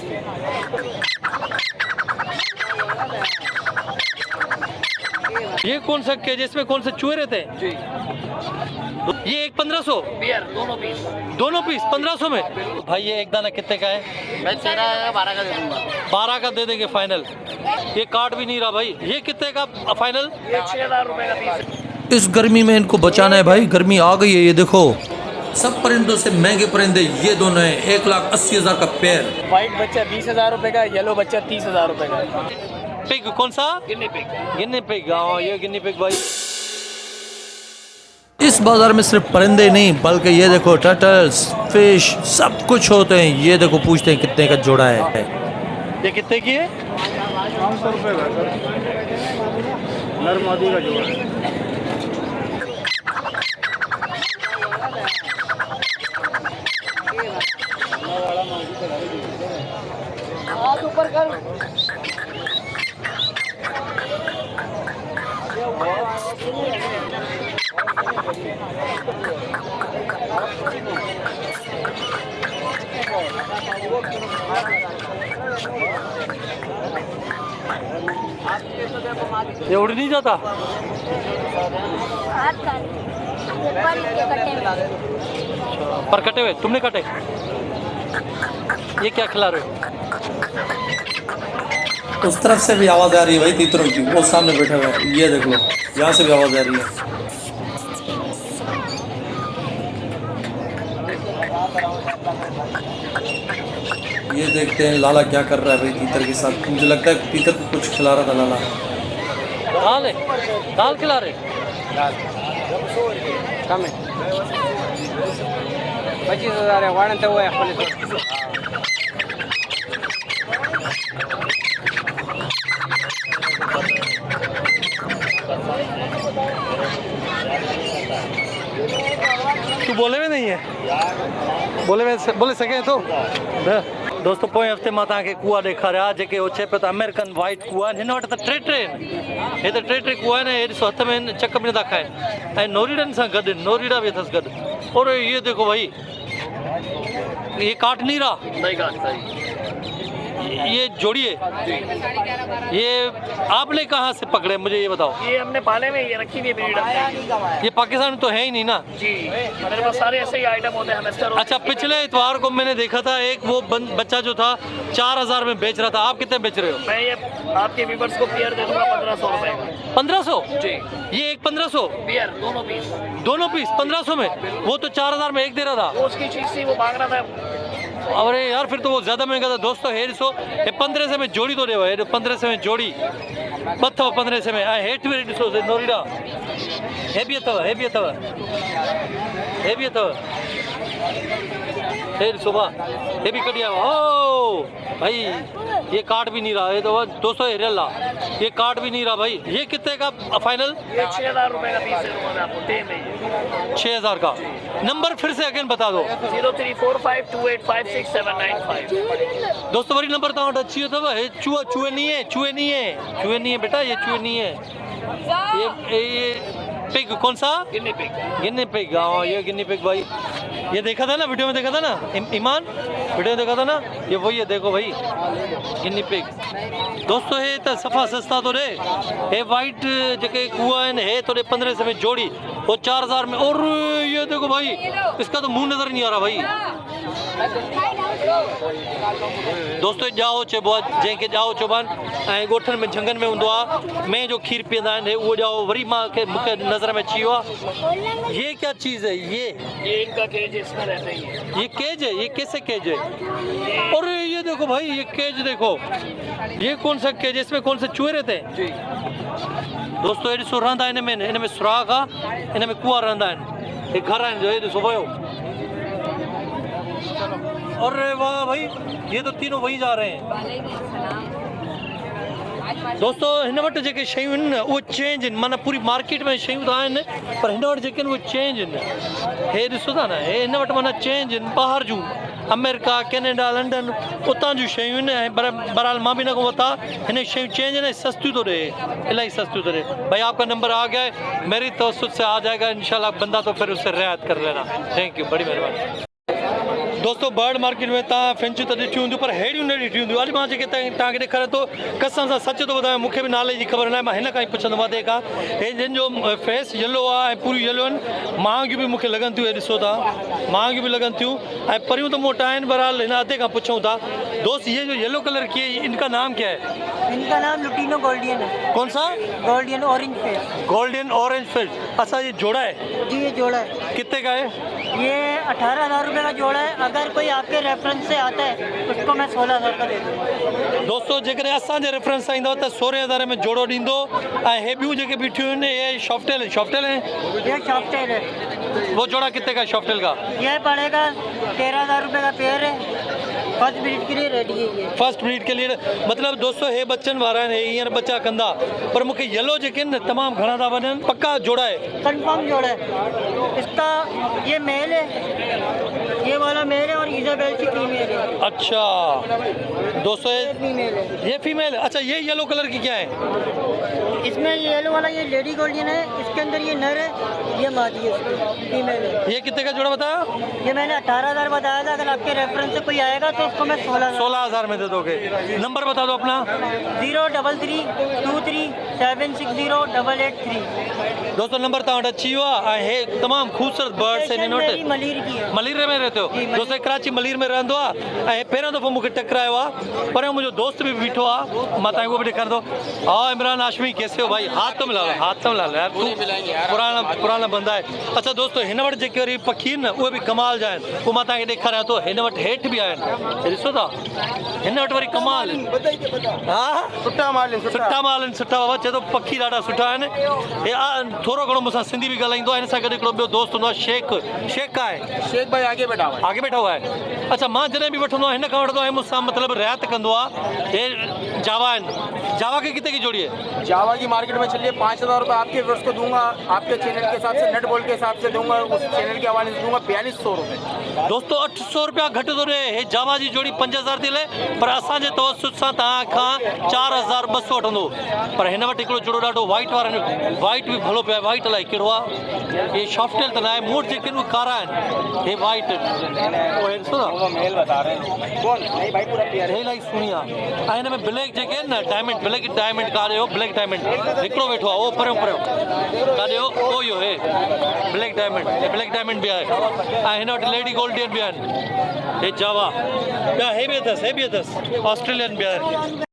मैं 12 का दे दूंगा। 12 का दे देंगे फाइनल। ये काट भी नहीं रहा भाई। ये कितने का फाइनल? ये 6000 रुपए का पीस। इस गर्मी में इनको बचाना है भाई, गर्मी आ गई है। ये देखो सब परिंदों से महंगे परिंदे ये दोनों हैं, 1,80,000 का पेयर। व्हाइट बच्चा 20,000 रुपए का, येलो बच्चा 30,000 रुपए का। पिग कौन सा? Guinea pig. Guinea pig. हाँ ये गिनी पिग भाई। इस बाजार में सिर्फ परिंदे नहीं बल्कि ये देखो टर्टल्स, फिश सब कुछ होते हैं। ये देखो पूछते हैं कितने का जोड़ा है। ये कितने की है? 500 रुपए का सर, नर मादी का जोड़ा है। ऊपर कर। ये उड़ नहीं जाता? पर कटे हुए तुमने काटे? ये क्या खिला रहे हो? उस तरफ से भी आवाज आ रही है भाई तीतरों की, वो सामने बैठा हुआ है। ये देख लो यहाँ से भी आवाज आ रही है। ये देखते हैं लाला क्या कर रहा है भाई तीतर के साथ। मुझे लगता है तीतर को कुछ खिला रहा था लाला। दाल है, दाल खिला रहे? कम है 25,000 है। वाणंत हुआ है। तू बोले में नहीं है? बोले सके तो दोस्तों पोएं हफ़्ते मां तव्हांखे कुआ ॾेखारिया जेके हो चए पियो त अमेरिकन वाइट कुआ आहिनि। हिन वटि त टे आहिनि। हे त टे कुआ आहिनि। हे ॾिसो हथ में चक में था खाइनि ऐं नोरीड़नि सां गॾु नोरीड़ा बि अथसि गॾु। और ये देखो भाई ये काट नहीं रहा। नहीं काट सही। ये जोड़ी है। ये आपने कहाँ से पकड़े मुझे ये बताओ? ये हमने पाले में ये रखी हुई ब्रीड है। ये पाकिस्तान में तो है ही नहीं ना जी, मेरे पास सारे ऐसे ही आइटम होते हैं हमेशा। अच्छा पिछले इतवार को मैंने देखा था एक वो बच्चा जो था 4,000 में बेच रहा था। आप कितने बेच रहे हो? मैं ये आपके व्यूअर्स को पेयर दे दूंगा 1500 रुपए का। 1500 जी। ये एक 1500 पेयर दोनों पीस 1500 में। वो तो 4,000 में एक दे रहा था। वो उसकी चीज थी, वो मांग रहा था। अरे यार फिर तो वो ज्यादा महंगा था दोस्तों। हे ॾिसो हे 1500 में जोड़ी तो ॾेव। हे 1500 में जोड़ी अथव 1500 में। ऐं हेठि बि ॾिसो नोरीड़ा हे बि अथव। हे बि अथव। हे बि अथव। हे ॾिसो भाउ हे बि कढी आयो। ओ भाई ये काट भी नहीं रहा। ये तो दोस्तों हिरियल आहे। ये काट भी नहीं रहा भाई। ये कितने का फाइनल? ये 6,000 रुपए का पीस है। मैं आपको दे में 6,000 का। नंबर फिर से अगेन बता दो। 0345285695। दोस्तों वरी नंबर तव्हां वटि अची वियो अथव। हे चूहे नहीं है बेटा, ये चूहे नहीं है। ये पिग कौन सा? Guinea pig. Guinea pig. हाँ ये गिनी पिग भाई। ये देखा था ना वीडियो में, देखा था ना ईमान वीडियो में देखा था ना। ये वही है देखो भाई गिनी पिग। दोस्तों हे तो सफ़ा सस्ता तो रे। हे वाइट जेके कुआ आहिनि हे तो 1500 में जोड़ी, वो 4,000 में। और ये देखो भाई इसका तो मुंह नजर नहीं आ रहा भाई। दोस्तों जाओ चइबो आहे जंहिंखे जाओ चइबो आहे ऐं ॻोठनि में झंगनि में हूंदो आहे। मैं जो खीर पीअंदा आहिनि उहो जाओ वरी मूंखे नज़र में अची वियो आहे। ये क्या चीज़ है? ये इनका केज इसमें रहते ही है। ये केज है? ये कैसे केज है? और ये देखो भाई ये केज देखो। ये कौन सा केज है? इसमें कौन से चूहे रहते हैं जी? दोस्तों ये ॾिसो रहंदा इनमें सुराख आहे। इनमें कुआ रहंदा आहिनि। ये घर आहिनि जो ये ॾिसो वियो। अरे वाह भाई ये तो तीनों वही जा रहे हैं। दोस्तों हिन वटि जेके शयूं आहिनि न उहे चेंज आहिनि। माना पूरी मार्केट में शयूं त आहिनि पर हिन वटि जेके आहिनि उहे चेंज आहिनि। हे ॾिसो था न हे हिन वटि माना चेंज आहिनि। ॿाहिरि जूं अमेरिका कैनेडा लंडन उतां जूं शयूं आहिनि। ऐं बहरहाल मां बि न को वरिता। हिन शयूं चेंज आहिनि। सस्तियूं थो ॾे, इलाही सस्तियूं थो ॾे। भाई आपका नंबर आ गया है, मेरी तवसुत से आ जाएगा इंशाल्लाह। बंदा तो फिर उससे रियायत कर लेना। थैंक यू, बड़ी मेहरबानी। दोस्तों बर्ड मार्केट में तव्हां फिंचूं त ॾिठियूं हूंदियूं पर हेड़ियूं न ॾिठियूं हूंदियूं। अॼु मां जेके तव्हांखे ॾेखारियां थो कसम सां सच थो ॿुधायां, मूंखे बि नाले जी ख़बर न आहे। मां हिन खां ई पुछंदो मां खां, हे जिन जो फेस येलो आहे ऐं पूरी येलो आहिनि, महांगियूं बि मूंखे लॻनि थियूं। हे ॾिसो था, महांगियूं बि लॻनि थियूं ऐं परियूं त मूं वटि आहिनि। बहरहाल हिन अधे खां पुछूं था। दोस्त ये जो येलो कलर की है, इनका नाम क्या है? इनका नाम लुटीनो गोल्डियन है। कौन सा? Gouldian orange face. Golden orange fish. अच्छा, ये जोड़ा है? जी ये जोड़ा है। कितने का है? ये 18,000 रुपये का जोड़ा है। अगर कोई आपके रेफरेंस से आता है उसको मैं 16,000 का दे दूँगा। दोस्तों जेकॾहिं असांजे रेफरेंस सां ईंदव त 16,000 में जोड़ो ॾींदो। ऐं हे ॿियूं जेके बीठियूं आहिनि ये शॉफ्टेल हैं। शॉफ्टेल हैं? ये शॉफ्टेल है। वो जोड़ा कितने का है शॉफ्टेल का? ये पड़ेगा 13,000 रुपये का पेयर है। फर्स्ट ब्रीड के लिए रेडी है ये। फर्स्ट ब्रीड के लिए मतलब दोस्तों हे बच्चन वारा आहिनि, हे हींअर बच्चा कंदा। पर मूंखे येलो जेके आहिनि न तमामु घणा था वञनि। पक्का जोड़ा है? कंफर्म जोड़ा है। इसका ये मेल है, ये वाला मेल है और इजाबेल की फीमेल है। अच्छा दोस्तों फीमेल है। ये फीमेल है। अच्छा, ये येलो कलर की क्या है? इसमें ये येलो वाला ये लेडी गोल्डियन है। इसके अंदर ये नर है, ये मादी है, फीमेल है। ये कितने का जोड़ा बताया? ये मैंने 18,000 बताया था। अगर आपके रेफरेंस से कोई आएगा तो उसको मैं 16,000 में दे दोगे। नंबर बता दो अपना। 033237883। दोस्तों नंबर तव्हां वटि अची वियो आहे। ऐं हे तमामु ख़ूबसूरत बर्ड्स आहिनि। हिन वटि मलीर की है। मलीर में रहते हो? जी, मलीर। दोस्तों कराची मलीर में रहंदो आहे ऐं पहिरियों दफ़ो मूंखे टकरायो आहे। पर मुंहिंजो दोस्त बि बीठो आहे, मां तव्हांखे उहो बि ॾेखारींदो। हाँ इमरान हाशमी, कैसे हो भाई? हाथ तो मिला लो, हाथ तो मिला लो यार, तू पुराना बंदा है। अच्छा दोस्तों हिन वटि जेके वरी पखी आहिनि न उहे बि कमाल जा आहिनि। उहो मां तव्हांखे ॾेखारियां थो। हिन वटि हेठि बि आहिनि, हे ॾिसो था। हिन वटि वरी कमाल हा सुठा माल आहिनि, सुठा माल आहिनि, सुठा बाबा। चए थो पखी ॾाढा सुठा आहिनि। हे थोरो घणो मूंसां सिंधी बि ॻाल्हाईंदो आहे। हिन सां गॾु हिकिड़ो ॿियो दोस्त हूंदो आहे शेख। शेख का आहे? शेख भाई आगे बैठा हुआ है। आगे बैठा हुआ है। अच्छा, मां जॾहिं बि वठंदो आहियां हिन खां वठंदो आहियां, मूंसां मतिलबु रियायत कंदो आहे। हे जावा आहिनि। जावा के कितने की जोड़ी है? जावा की मार्केट में चलिए 5,000 रुपये आपके व्यूअर्स को दूंगा। आपके चैनल के हिसाब से, नेट बॉल के हिसाब से दूंगा, उस चैनल के हवाले से दूंगा 4,200 रुपये। दोस्तों 800 रुपया घटि थो रहे। हे जावा जी जोड़ी 5,000 थी हले, पर असांजे तवसुत सां तव्हां खां 4,200 वठंदो। पर हिन वटि हिकिड़ो जोड़ो ॾाढो वाइट वारा आहिनि। वाइट बि भलो पियो आहे। वाइट अलाए कहिड़ो आहे। हे शॉफ्टेल त न आहे। मूं वटि जेके आहिनि उहे कारा आहिनि। हे वाइट उहे ॾिसो था, मेल बता रहे हैं। कौन? नहीं भाई, पूरा प्यार हे इलाही सुहिणी आहे। ऐं हिन में ब्लैक जेके आहिनि न डायमंड, ब्लैक डायमंड कारे हो, ब्लैक डायमंड हिकिड़ो वेठो आहे। उहो परियों काॾे हो, उहो ई हो हे ब्लैक डायमंड। हे ब्लैक डायमंड बि आहे। ऐं हिन वटि लेडी गोल्डियन बि आहिनि। हे जावा ॿिया हे बि अथसि, हे बि अथसि। ऑस्ट्रेलियन बि आहिनि।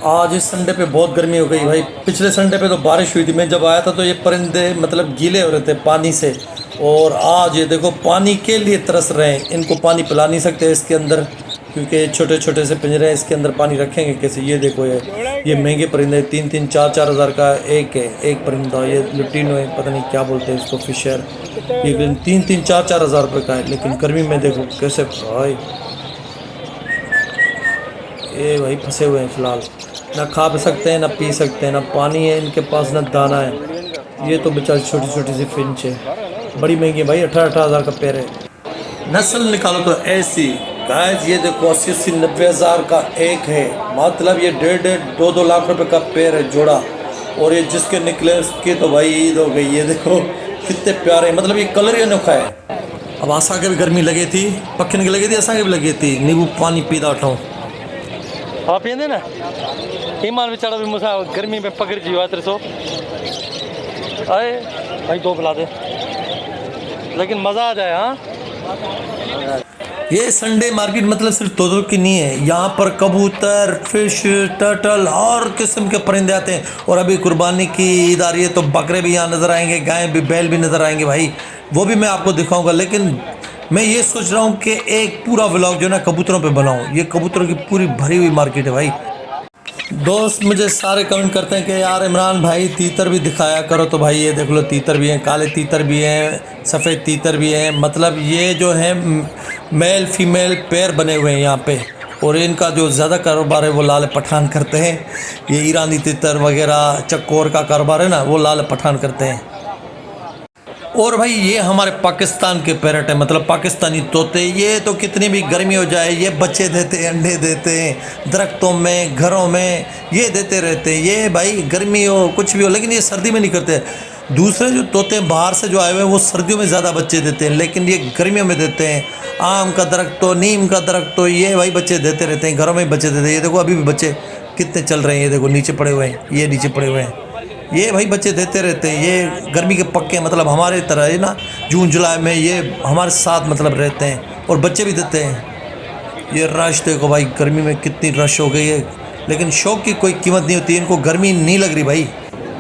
आज इस संडे पे बहुत गर्मी हो गई भाई। पिछले संडे पे तो बारिश हुई थी, मैं जब आया था तो ये परिंदे मतलब गीले हो रहे थे पानी से। और आज ये देखो पानी के लिए तरस रहे हैं। इनको पानी पिला नहीं सकते इसके अंदर, क्योंकि छोटे छोटे से पिंजरे हैं। इसके अंदर पानी रखेंगे कैसे? ये देखो ये महंगे परिंदे 3-3, 4-4 हज़ार का एक है एक परिंदा। ये लुटीनो है, पता नहीं क्या बोलते हैं इसको, फिशर। ये 3-3, 4-4 हज़ार रुपये का है। लेकिन गर्मी में देखो कैसे भाई, ये भाई फंसे हुए हैं फ़िलहाल। ना खा भी सकते हैं, ना पी सकते हैं, ना पानी है इनके पास, ना दाना है। ये तो बेचारी छोटी छोटी सी फिंच है, बड़ी महंगी है भाई। 18-18 हज़ार का पेयर है। नस्ल निकालो तो ऐसी गाइस, ये देखो 80-90 हज़ार का एक है। मतलब ये 1.5-2 लाख रुपए का पेयर है जोड़ा। और ये जिसके निकले उसकी तो भाई ईद हो गई। ये देखो कितने प्यारे, मतलब ये कलर ही अनोखा है। अब आशा के भी गर्मी लगी थी, पक्खिन की लगी थी, असा के भी लगी थी। नींबू पानी पीदा उठाऊँ। हा पीअंदे न। ईमान वीचारो बि मूंसां गर्मी में पकड़िजी वियो आहे। 300 आहे भाई, 2 पिला दे, लेकिन मज़ा आ जाए। हाँ ये संडे मार्केट मतलब सिर्फ तोतों की नहीं है। यहाँ पर कबूतर, फिश, टर्टल और किस्म के परिंदे आते हैं। और अभी कुर्बानी की ईद आ रही है तो बकरे भी यहाँ नज़र आएंगे, गाय भी, बैल भी नज़र आएंगे भाई। वो भी मैं आपको दिखाऊंगा। लेकिन मैं ये सोच रहा हूँ कि एक पूरा व्लॉग जो है ना कबूतरों पे बनाऊँ। ये कबूतरों की पूरी भरी हुई मार्केट है भाई। दोस्त मुझे सारे कमेंट करते हैं कि यार इमरान भाई तीतर भी दिखाया करो। तो भाई ये देख लो, तीतर भी हैं, काले तीतर भी हैं, सफ़ेद तीतर भी हैं। मतलब ये जो है मेल फीमेल पेयर बने हुए हैं यहाँ पे। और इनका जो ज़्यादा कारोबार है वो लाल पठान करते हैं। ये ईरानी तीतर वगैरह चक्कोर का कारोबार है ना, वो लाल पठान करते हैं। और भाई ये हमारे पाकिस्तान के पैरट है, मतलब पाकिस्तानी तोते। ये तो कितनी भी गर्मी हो जाए ये बच्चे देते हैं, अंडे देते हैं, दरख्तों में, घरों में ये देते रहते हैं। ये भाई गर्मी हो कुछ भी हो, लेकिन ये सर्दी में नहीं करते। दूसरे जो तोते हैं बाहर से जो आए हुए हैं वो सर्दियों में ज़्यादा बच्चे देते हैं, लेकिन ये गर्मियों में देते हैं। आम का दरख्त तो, नीम का दरख्त तो, ये भाई बच्चे देते रहते हैं, घरों में ही बच्चे देते हैं। ये देखो अभी भी बच्चे कितने चल रहे हैं, ये देखो नीचे पड़े हुए हैं, ये नीचे पड़े हुए हैं, ये भाई बच्चे देते रहते हैं। ये गर्मी के पक्के मतलब हमारे तरह है ना, जून जुलाई में ये हमारे साथ मतलब रहते हैं और बच्चे भी देते हैं। ये रश देखो भाई, गर्मी में कितनी रश हो गई है, लेकिन शौक की कोई कीमत नहीं होती, इनको गर्मी नहीं लग रही भाई।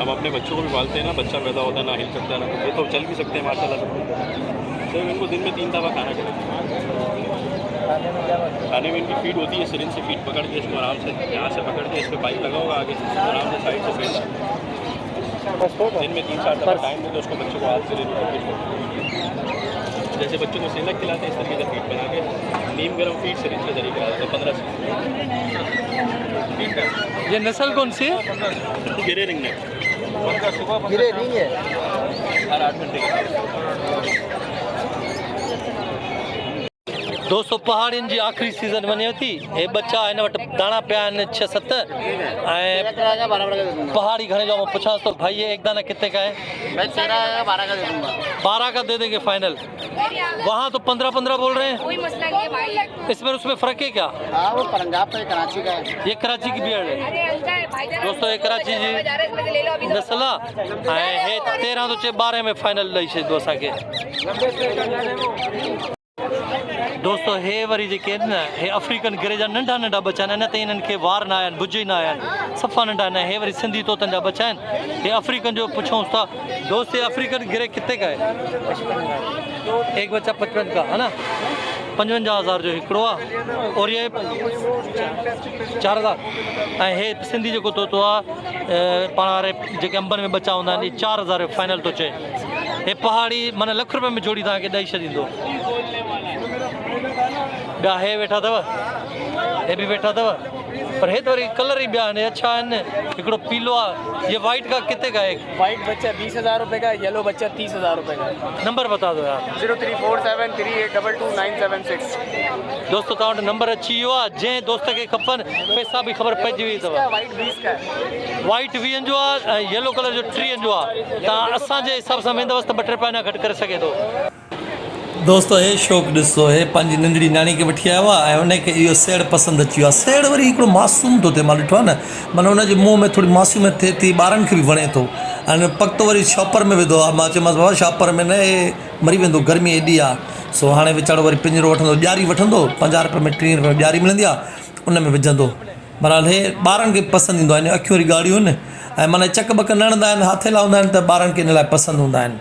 हम अपने बच्चों को भी पालते हैं ना, बच्चा पैदा होता है ना हिल सकता है ना, ये तो चल भी सकते हैं माशाल्लाह सब। तो इनको दिन में 3 दफ़ा खाना चाहिए। खाने में इनकी फीड होती है, सिरिंज से फीड पकड़ के इसको आराम से यहाँ से पकड़ के इस पर पाइप लगा होगा आगे से, आराम से साइड से फीड दिन में 3-4 दफ़ा टाइम दे तो उसको बच्चों को हाथ से जैसे बच्चों को सेलक खिलाते हैं इस तरीके से फीड बना के नीम गर्म फीड सिरिंज के जरिए खिलाते हैं 15 से। ये नस्ल कौन सी है? गिरे रिंग ने गिरे नहीं है, हर 8 घंटे के दोस्तों पहाड़ियुनि जी आख़िरी सीज़न वञे थी। हे बच्चा हिन वटि दाणा पिया आहिनि 6-7 ऐं पहाड़ी घणे जो मैं पूछा तो भाई ये एक दाना कितने का है? मैं 12 का दे दूँगा। 12 का दे देंगे फाइनल। वहाँ तो 15-15 बोल रहे हैं, कोई मसला नहीं है भाई। इसमें उसमें फ़र्क है क्या? हाँ वो पंजाब का कराची का है। ये कराची की बियर्ड है अरे अंकल भाई दोस्तों, ये कराची जी ले लो अभी। नस्ल आहे ऐं हे 13 तो चे 12 में फाइनल ॾेई छॾियो असांखे। दोस्तों हे वरी जेके आहिनि न, हे अफ्रीकन गिरे जा नंढा नंढा बच्चा आहिनि, अञा ताईं हिननि खे वार न आया आहिनि, भुज ई न आया आहिनि, सफ़ा नंढा आहिनि। हे वरी सिंधी तोतनि जा बच्चा आहिनि। हे अफ्रीकन जो पुछूं था दोस्त, ये अफ्रीकन गिरे कितने का है? एक बच्चा 55 का है ना, 55,000 जो हिकिड़ो आहे, और ये 4,000। ऐं हे सिंधी जेको तोतो आहे पाण वारे जेके अंबनि में बच्चा हूंदा आहिनि, ये 4,000 फाइनल थो चए। हे पहाड़ी माना लख रुपए में जोड़ी तव्हांखे ॾेई छॾींदो। ॿिया हे वेठा अथव, हे बि वेठा अथव, पर हे तो वरी कलर ही ॿिया आहिनि, अच्छा आहिनि। हिकिड़ो पीलो आहे, ये वाइट का कितने का है? वाइट बच्चा 20,000 रुपये का, येलो बच्चा 30,000 रुपये का। नंबर बता दो यार। 0347382296। दोस्तों तव्हां वटि नंबर अची वियो आहे, जंहिं दोस्त खे खपनि पैसा बि ख़बर पइजी वई अथव। वाइट 20 का है। वाइट 20 जो आहे ऐं येलो कलर जो 30 जो आहे। तव्हां असांजे हिसाब सां वेंदव त 2 रुपया अञा घटि करे सघे थो। दोस्तों हे शौक़ ॾिसो, हे पंहिंजी नंढड़ी नानी खे वठी आयो आहे ऐं हुनखे इहो सेड़ पसंदि अची वियो आहे। सेड़ वरी हिकिड़ो मासूम थो थिए, मां ॾिठो आहे न, माना हुनजे मुंहं में थोरी मासूमियत थिए थी, ॿारनि खे बि वणे थो। ऐं पकतो वरी शॉपर में विधो आहे, मां चयोमांसि बाबा शॉपर में न, हे मरी वेंदो, गर्मी एॾी आहे। सो हाणे वीचारो वरी पिंजरो वठंदो, ॾियारी वठंदो, 50 रुपए में 30 रुपए ॾियारी मिलंदी आहे, उन में विझंदो। बहरहाल हे ॿारनि खे पसंदि ईंदो आहे, अखियूं वारी ॻाढ़ियूं आहिनि ऐं माना चक बक नणंदा आहिनि, हाथेला हूंदा आहिनि, त ॿारनि खे इन लाइ पसंदि हूंदा आहिनि।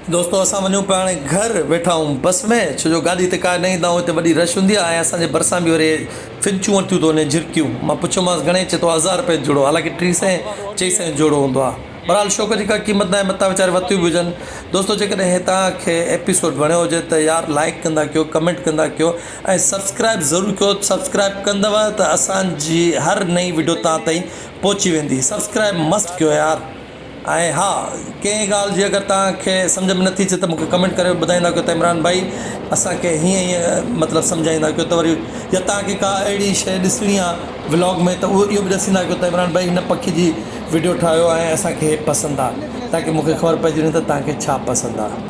दोस्तों असां वञूं पिया हाणे घर, वेठा आहियूं बस में, छो जो गाॾी ते का न ईंदा आहियूं, हिते वॾी रश हूंदी आहे ऐं असांजे भरिसां बि वरी फिंचूं वरितियूं थो वञे, झिरकियूं। मां पुछियोमांसि घणे, चए थो 1000 रुपए जोड़ो, हालांकि 300-400 जोड़ो हूंदो आहे। बहरहाल शौक़ जी का क़ीमत न आहे, मथां वीचारे वरितियूं बि हुजनि। दोस्तों जेकॾहिं हे तव्हांखे एपिसोड वणियो हुजे त यार लाइक कंदा कयो, कमेंट कंदा कयो ऐं सब्सक्राइब ज़रूरु कयो। सब्सक्राइब कंदव त असांजी हर नई वीडियो तव्हां ताईं पहुची वेंदी। सब्सक्राइब मस्ट कयो यार। ऐं हा, कंहिं ॻाल्हि जी अगरि तव्हांखे सम्झ में नथी अचे त मूंखे कमेंट करे ॿुधाईंदा कयो त इमरान भाई असांखे हीअं मतिलबु सम्झाईंदा कयो, त वरी या तव्हांखे का अहिड़ी शइ ॾिसणी आहे व्लॉग में त उहो इहो बि ॾिसंदा कयो त इमरान भाई हिन पखी जी वीडियो ठाहियो ऐं असांखे पसंदि आहे, ताकी मूंखे ख़बर पइजी वञे त तव्हांखे छा पसंदि आहे।